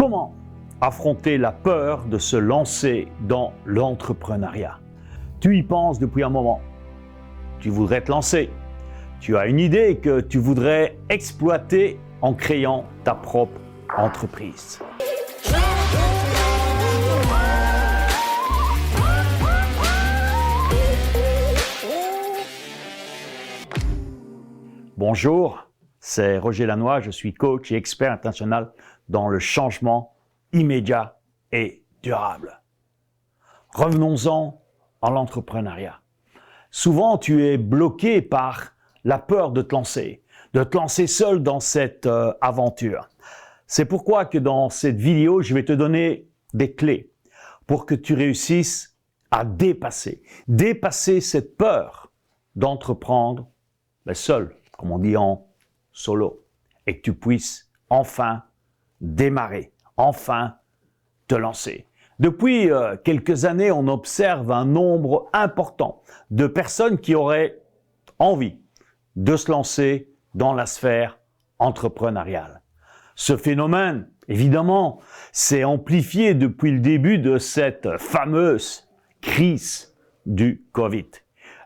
Comment affronter la peur de se lancer dans l'entrepreneuriat? Tu y penses depuis un moment. Tu voudrais te lancer. Tu as une idée que tu voudrais exploiter en créant ta propre entreprise. Bonjour, c'est Roger Lannoy, je suis coach et expert international dans le changement immédiat et durable. Revenons-en à l'entrepreneuriat. Souvent, tu es bloqué par la peur de te lancer seul dans cette aventure. C'est pourquoi que dans cette vidéo, je vais te donner des clés pour que tu réussisses à dépasser cette peur d'entreprendre seul, comme on dit en solo, et que tu puisses enfin démarrer, enfin te lancer. Depuis quelques années, on observe un nombre important de personnes qui auraient envie de se lancer dans la sphère entrepreneuriale. Ce phénomène, évidemment, s'est amplifié depuis le début de cette fameuse crise du Covid.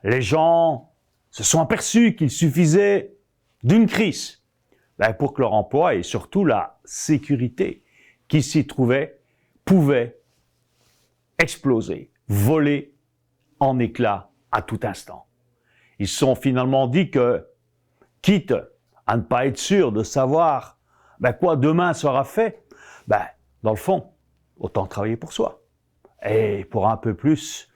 Les gens se sont aperçus qu'il suffisait d'une crise pour que leur emploi et surtout la sécurité qui s'y trouvait pouvait exploser, voler en éclats à tout instant. Ils se sont finalement dit que, quitte à ne pas être sûr de savoir quoi demain sera fait, dans le fond, autant travailler pour soi. Et pour un peu plus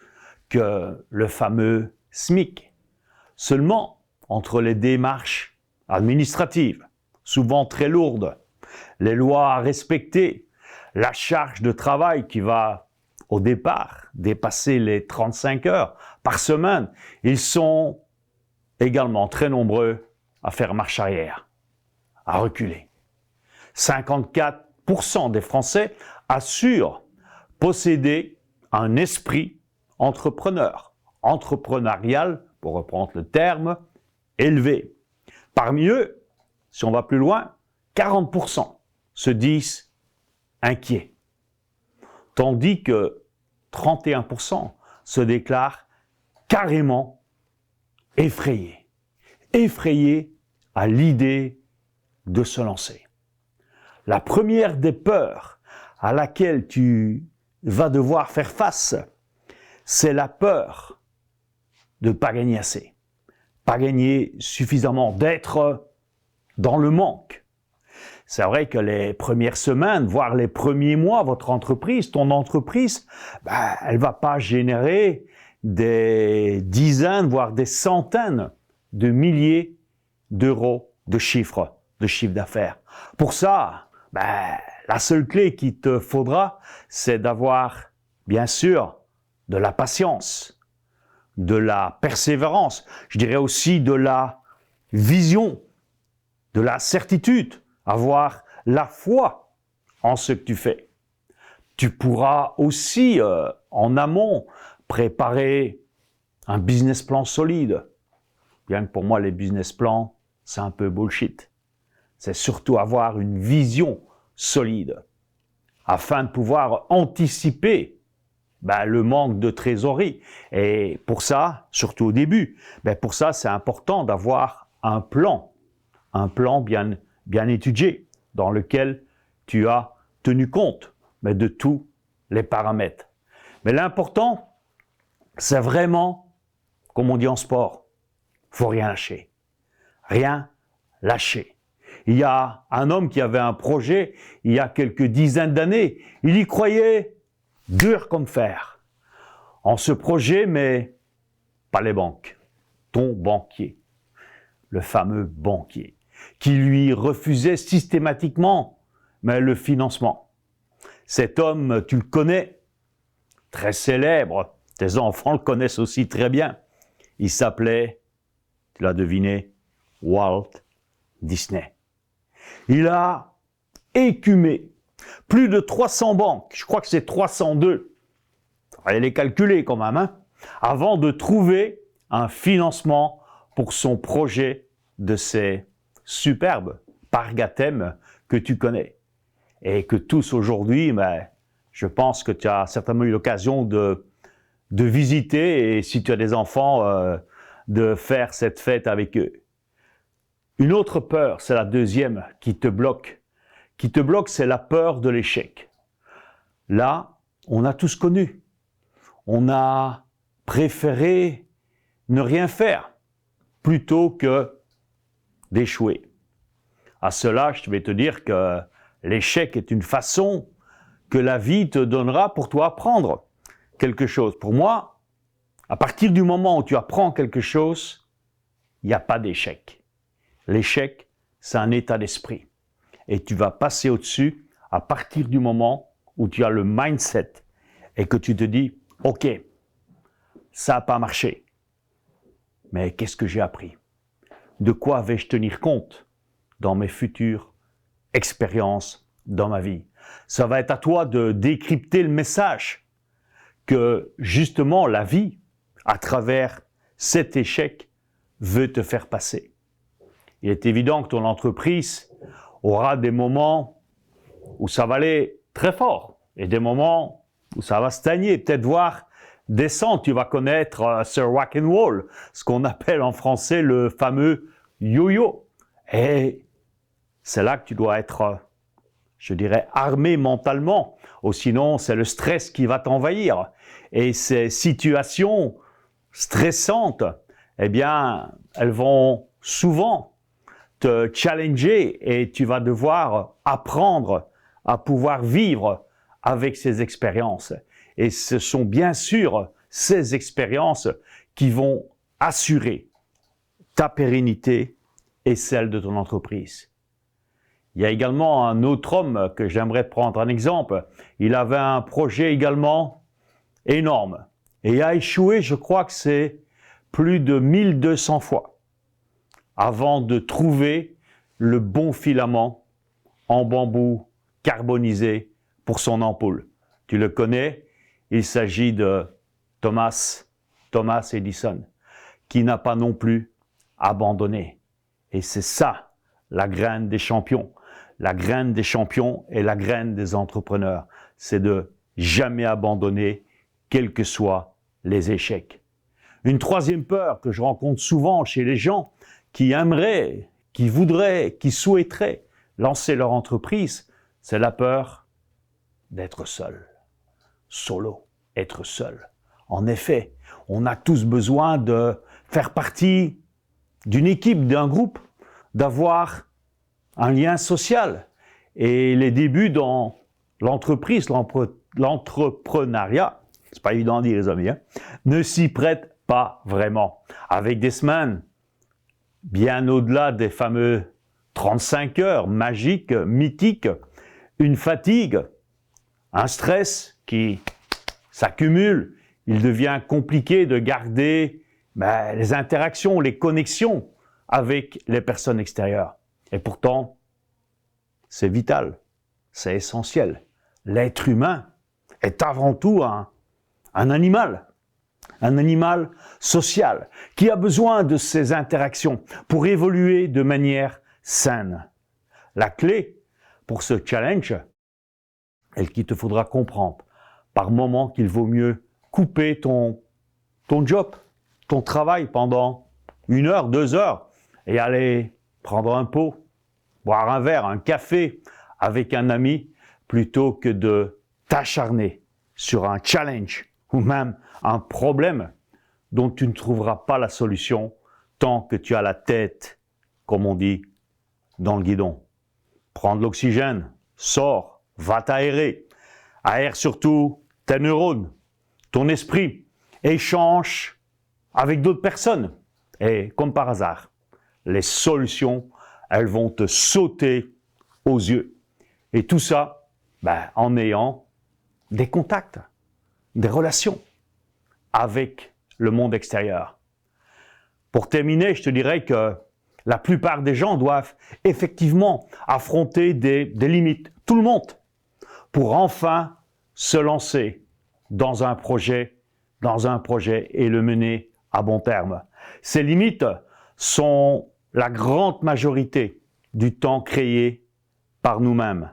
que le fameux SMIC. Seulement, entre les démarches administratives, souvent très lourdes, les lois à respecter, la charge de travail qui va, au départ, dépasser les 35 heures par semaine, ils sont également très nombreux à faire marche arrière, à reculer. 54% des Français assurent posséder un esprit entrepreneurial, pour reprendre le terme, élevé. Parmi eux, si on va plus loin, 40% se disent inquiets, tandis que 31% se déclarent carrément effrayés à l'idée de se lancer. La première des peurs à laquelle tu vas devoir faire face, c'est la peur de ne pas gagner assez, pas gagner suffisamment, d'être dans le manque. C'est vrai que les premières semaines, voire les premiers mois, ton entreprise, elle va pas générer des dizaines, voire des centaines de milliers d'euros de chiffre d'affaires. Pour ça, la seule clé qu'il te faudra, c'est d'avoir, bien sûr, de la patience, de la persévérance, je dirais aussi de la vision, de la certitude, avoir la foi en ce que tu fais. Tu pourras aussi, en amont, préparer un business plan solide. Bien que pour moi, les business plans, c'est un peu bullshit. C'est surtout avoir une vision solide afin de pouvoir anticiper le manque de trésorerie. Et pour ça, surtout au début, pour ça, c'est important d'avoir un plan bien étudié, dans lequel tu as tenu compte de tous les paramètres. Mais l'important, c'est vraiment, comme on dit en sport, faut rien lâcher. Rien lâcher. Il y a un homme qui avait un projet il y a quelques dizaines d'années. Il y croyait dur comme fer en ce projet, mais pas les banques. Ton banquier, le fameux banquier, qui lui refusait systématiquement le financement. Cet homme, tu le connais, très célèbre, tes enfants le connaissent aussi très bien. Il s'appelait, tu l'as deviné, Walt Disney. Il a écumé plus de 300 banques, je crois que c'est 302, il fallait les calculer quand même, avant de trouver un financement pour son projet de ces superbes parcs à thème que tu connais. et que tous aujourd'hui, je pense que tu as certainement eu l'occasion de visiter, et si tu as des enfants, de faire cette fête avec eux. Une autre peur, c'est la deuxième qui te bloque. Qui te bloque, c'est la peur de l'échec. Là, on a tous connu. On a préféré ne rien faire plutôt que d'échouer. À cela, je vais te dire que l'échec est une façon que la vie te donnera pour toi apprendre quelque chose. Pour moi, à partir du moment où tu apprends quelque chose, il n'y a pas d'échec. L'échec, c'est un état d'esprit. Et tu vas passer au-dessus à partir du moment où tu as le mindset et que tu te dis, OK, ça n'a pas marché. Mais qu'est-ce que j'ai appris? De quoi vais-je tenir compte dans mes futures expériences dans ma vie? Ça va être à toi de décrypter le message que justement la vie, à travers cet échec, veut te faire passer. Il est évident que ton entreprise aura des moments où ça va aller très fort et des moments où ça va stagner, peut-être voire descendre. Tu vas connaître ce rock and roll, ce qu'on appelle en français le fameux yo-yo. Et c'est là que tu dois être, je dirais, armé mentalement, ou sinon c'est le stress qui va t'envahir. Et ces situations stressantes, eh bien, elles vont souvent te challenger et tu vas devoir apprendre à pouvoir vivre avec ces expériences. Et ce sont bien sûr ces expériences qui vont assurer ta pérennité et celle de ton entreprise. Il y a également un autre homme que j'aimerais prendre un exemple. Il avait un projet également énorme et a échoué, je crois que c'est plus de 1200 fois avant de trouver le bon filament en bambou carbonisé pour son ampoule. Tu le connais, il s'agit de Thomas Edison, qui n'a pas non plus abandonné. Et c'est ça, la graine des champions. La graine des champions et la graine des entrepreneurs. C'est de jamais abandonner, quels que soient les échecs. Une troisième peur que je rencontre souvent chez les gens qui aimeraient, qui voudraient, qui souhaiteraient lancer leur entreprise, c'est la peur d'être seul. Solo, être seul. En effet, on a tous besoin de faire partie d'une équipe, d'un groupe, d'avoir un lien social. Et les débuts dans l'entreprise, l'entrepreneuriat, c'est pas évident à dire les amis, ne s'y prêtent pas vraiment. Avec des semaines bien au-delà des fameux 35 heures magiques, mythiques, une fatigue, un stress qui s'accumule, il devient compliqué de garder les interactions, les connexions avec les personnes extérieures. Et pourtant, c'est vital, c'est essentiel. L'être humain est avant tout un animal social qui a besoin de ces interactions pour évoluer de manière saine. La clé pour ce challenge est qu'il te faudra comprendre par moment qu'il vaut mieux couper ton job, ton travail pendant 1 heure, 2 heures et aller prendre un pot, boire un verre, un café avec un ami plutôt que de t'acharner sur un challenge ou même un problème dont tu ne trouveras pas la solution tant que tu as la tête, comme on dit, dans le guidon. Prends de l'oxygène, sors, va t'aérer, aère surtout tes neurones, ton esprit, échange avec d'autres personnes. Et comme par hasard, les solutions, elles vont te sauter aux yeux. Et tout ça, en ayant des contacts, des relations avec le monde extérieur. Pour terminer, je te dirais que la plupart des gens doivent effectivement affronter des limites, tout le monde, pour enfin se lancer dans un projet et le mener à bon terme. Ces limites sont la grande majorité du temps créé par nous-mêmes,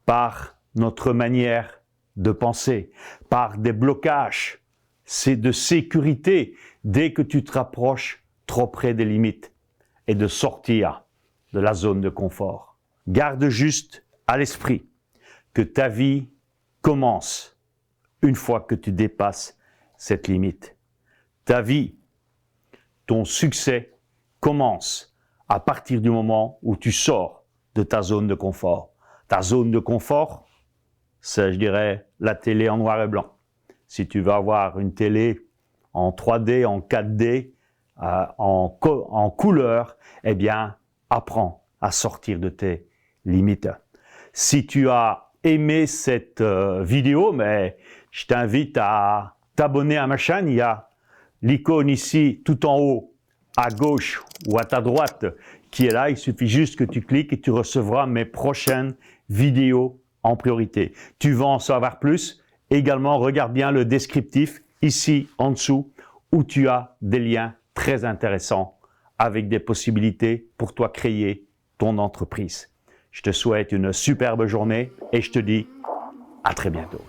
par notre manière de penser, par des blocages, c'est de sécurité dès que tu te rapproches trop près des limites et de sortir de la zone de confort. Garde juste à l'esprit que ta vie commence une fois que tu dépasses cette limite. Ta vie, ton succès commence à partir du moment où tu sors de ta zone de confort. Ta zone de confort, c'est, je dirais, la télé en noir et blanc. Si tu veux avoir une télé en 3D, en 4D, en couleur, eh bien, apprends à sortir de tes limites. Si tu as aimé cette vidéo, mais je t'invite à t'abonner à ma chaîne. Il y a l'icône ici, tout en haut, à gauche ou à ta droite, qui est là. Il suffit juste que tu cliques et tu recevras mes prochaines vidéos en priorité. Tu veux en savoir plus? Également, regarde bien le descriptif ici en dessous où tu as des liens très intéressants avec des possibilités pour toi créer ton entreprise. Je te souhaite une superbe journée et je te dis à très bientôt.